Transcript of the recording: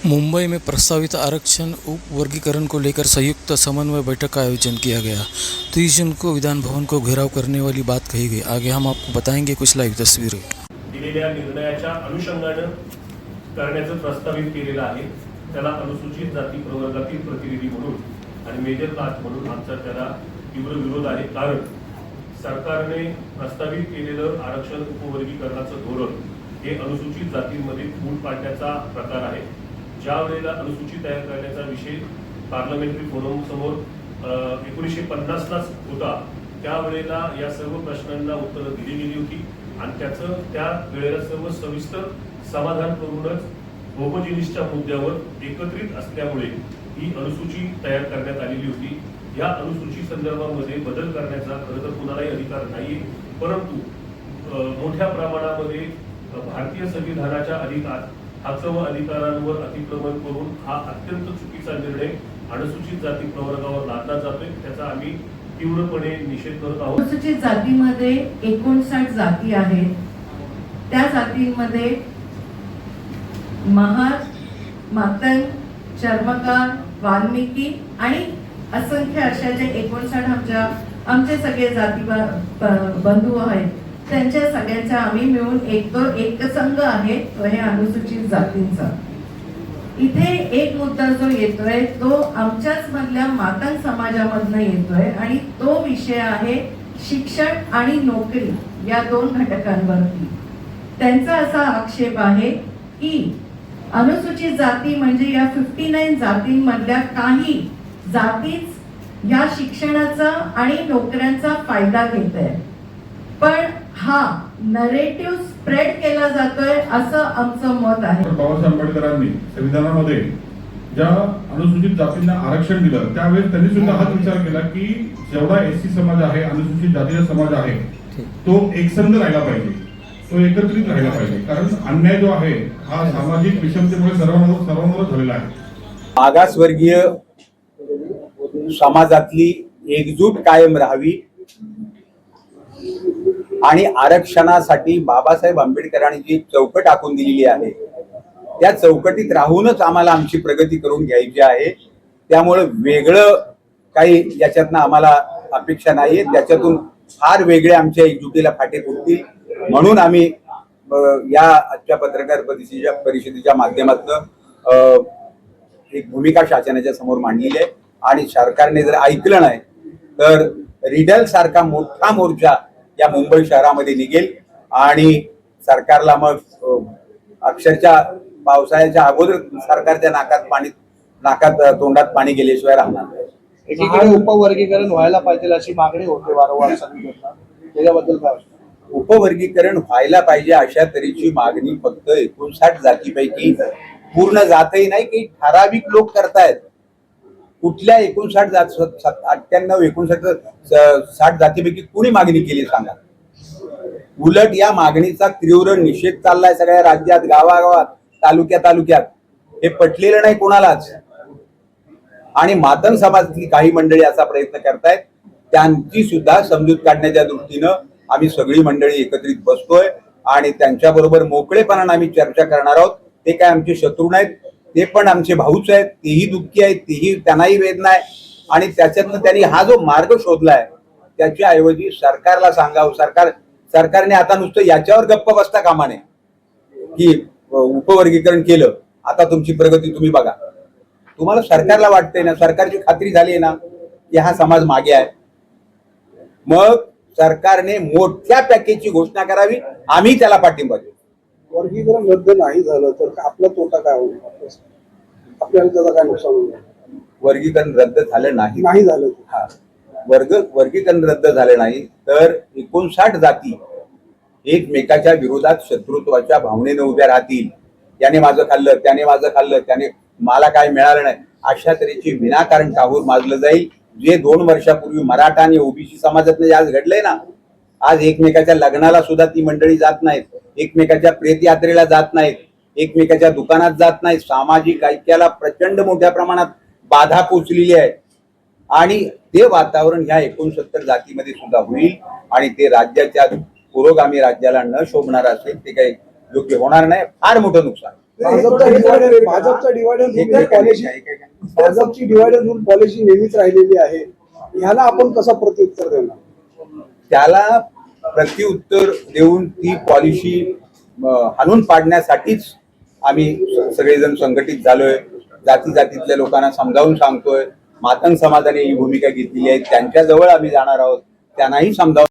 मुंबई में प्रस्तावित आरक्षण उप वर्गीकरण को लेकर संयुक्त समन्वय बैठक का आयोजन किया गया। 30 जून को विधान भवन को घेराव करने वाली बात कही गई। आगे हम आपको बताएंगे कुछ लाइव तस्वीरें। दिलेल्या निर्णयाच्या अनुषंगाने करण्याचं प्रस्तावित केलेलं आहे। त्याला अनुसूचित जाती प्रवर्गातील प्रतिनिधी म्हणून आणि मेजर कास्ट म्हणून आमचा त्याला तीव्र विरोध आहे। कारण सरकारने प्रस्तावित केलेलं आरक्षण उपवर्गीकरणाचं धोरण हे अनुसूचित जातींमध्ये फूट पाडण्याचा प्रकार आहे। ज्या वेळेला अनुसूची तयार करण्याचा विषय पार्लमेंटरी फोरम समोर 1950 लाच होता, त्यावेळेला या सर्व प्रश्नांना उत्तरं दिली गेली होती आणि त्याचं त्या वेळेला सर्व सविस्तर समाधान करूनच होमोजिनिसच्या मुद्द्यावर एकत्रित असल्यामुळे ही अनुसूची तयार करण्यात आलेली होती। या अनुसूची संदर्भामध्ये बदल करण्याचा खरं तर कुणालाही अधिकार नाही, परंतु मोठ्या प्रमाणामध्ये भारतीय संविधानाच्या हक्क व अधिकारांवर अतिक्रमण करून हा अत्यंत चुकीचा निर्णय अनुसूचित जाती प्रवर्गावर लादला जातोय। त्याचा आम्ही तीव्रपणे निषेध करत आहोत। अनुसूचित जातीमध्ये 59 जाती आहेत। त्या जातींमध्ये महार, मातंग, चर्मकार, वाल्मिकी आणि असंख्य अशा जे 59 आमचे सगळे जाती बंधू आहेत, त्यांच्या सगळ्यांचा आम्ही मिळून एक संघ आहे तो हे अनुसूचित जातींचा। इथे एक मुद्दा जो येतोय तो आमच्याच मधल्या मातंग समाजामधनं येतोय आणि तो विषय आहे शिक्षण आणि नोकरी या दोन घटकांवरती। त्यांचा असा आक्षेप आहे की अनुसूचित जाती म्हणजे या 59 जातींमधल्या काही जातीच या शिक्षणाचा आणि नोकऱ्यांचा फायदा घेत आहे, पण हा नरेटिव्ह स्प्रेड केला जातोय असं आमचं मत आहे। बाबासाहेब आंबेडकरांनी संविधानामध्ये ज्या अनुसूचित जातींना आरक्षण दिलं त्यावेळेस त्यांनी सुद्धा हाच विचार केला की जेवढा एससी समाज आहे, अनुसूचित जातीचा समाज आहे, तो एकसंध राहिला पाहिजे, तो एकत्रित राहिला पाहिजे। कारण अन्याय जो आहे हा सामाजिक विषमतेमुळे सर्वांवर झालेला आहे। मागासवर्गीय समाजातली एकजूट कायम राहावी आणि आरक्षणासाठी बाबासाहेब आंबेडकरांनी जी चौकट आखून दिलेली आहे त्या चौकटीत राहूनच आम्हाला आमची प्रगती करून घ्यायची आहे। त्यामुळे वेगळं काही याच्यातनं आम्हाला अपेक्षा नाहीये, त्याच्यातून फार वेगळे आमच्या एकजुटीला फाटे फुटतील म्हणून आम्ही या आजच्या पत्रकार परिषदेच्या माध्यमातून एक भूमिका शासनाच्या समोर मांडलेली आहे आणि सरकारने जर ऐकलं नाही तर रिडल सारखा मोठा मोर्चा या मुंबई शहरामध्ये निघेल आणि सरकारला मग अक्षरशः पावसाळ्याच्या अगोदर सरकारच्या नाकात तोंडात पाणी गेल्याशिवाय राहणार नाही। एकीकडे उपवर्गीकरण व्हायला पाहिजे अशी मागणी होते वारंवार सांगितलं, त्याच्याबद्दल काय? उपवर्गीकरण व्हायला पाहिजे अशा तऱ्हेची मागणी फक्त 59 जातीपैकी पूर्ण जातही नाही की ठराविक लोक करतायत। कुठल्या 59 60 जातीपैकी कुणी मागणी केली सांगा? उलट या मागणीचा तीव्र निषेध चाललाय सगळ्या राज्यात, गावागावात, तालुक्यात। हे पटलेलं नाही कोणालाच आणि मातंग समाजातली काही मंडळी असा प्रयत्न करतायत, त्यांची सुद्धा समजूत काढण्याच्या दृष्टीनं आम्ही सगळी मंडळी एकत्रित बसतोय आणि त्यांच्याबरोबर मोकळेपणाने आम्ही चर्चा करणार आहोत। ते काय आमचे शत्रू नाहीत, ते पण आमचे भाऊच आहेत, तेही दुःखी आहेत, त्यांनाही वेदना आहे आणि त्याच्यातनं त्यांनी हा जो मार्ग शोधलाय त्याच्या ऐवजी सरकारला सांगावं। सरकारने आता नुसतं याच्यावर गप्प बसता कामा नये की उपवर्गीकरण केलं, आता तुमची प्रगती तुम्ही बघा। तुम्हाला सरकारला वाटतंय ना, सरकारची खात्री झाली आहे ना की हा समाज मागे आहे, मग सरकारने मोठ्या पॅकेजची घोषणा करावी, आम्ही त्याला पाठिंबा देऊ। वर्गीकरण रद्द नाही झालं तर आपला तोटा काय होईल? आपल्याला त्याचा काय नुकसान होईल? वर्गीकरण रद्द झालं नाही झालं, वर्गीकरण रद्द झालं नाही तर 59 जाती एकमेकाच्या विरोधात शत्रुत्वाच्या भावनेने उभ्या राहतील। याने माझं खाल्लं, त्याने मला काय मिळालं नाही, अशा तऱ्हेची विनाकारण काहूर माजलं जाईल। जे 2 वर्षापूर्वी मराठा आणि ओबीसी समाजातनं आज घडलंय ना, आज एकमेकाच्या लग्नाला सुद्धा ती मंडळी जात नाहीत, एकमेकाच्या प्रेत यात्रेला जात नाहीत, एकमेकाच्या दुकानात जात नाहीत। सामाजिक ऐक्याला प्रचंड मोठ्या प्रमाणात बाधा पोचलेली आहे आणि ते वातावरण ह्या 69 जातीमध्ये सुद्धा होईल आणि ते राज्याच्या पुरोगामी राज्याला न शोभणार असेल, ते काही योग्य होणार नाही, फार मोठं नुकसान। भाजपचा डिवाइड अँड रूल पॉलिसी, भाजपची डिवाइड अँड रूल पॉलिसी नेहमीच राहिलेली आहे. ह्याला आपण कसं प्रत्युत्तर देणार? त्याला प्रत्युत्तर देऊन ती पॉलिसी हाणून पाडण्यासाठीच आम्ही सगळेजण संघटित झालोय. जाती जातीतल्या लोकांना समजावून सांगतोय. मातंग समाजाने ही भूमिका घेतलेली आहे, त्यांच्याजवळ आम्ही जाणार आहोत, त्यांनाही समजावून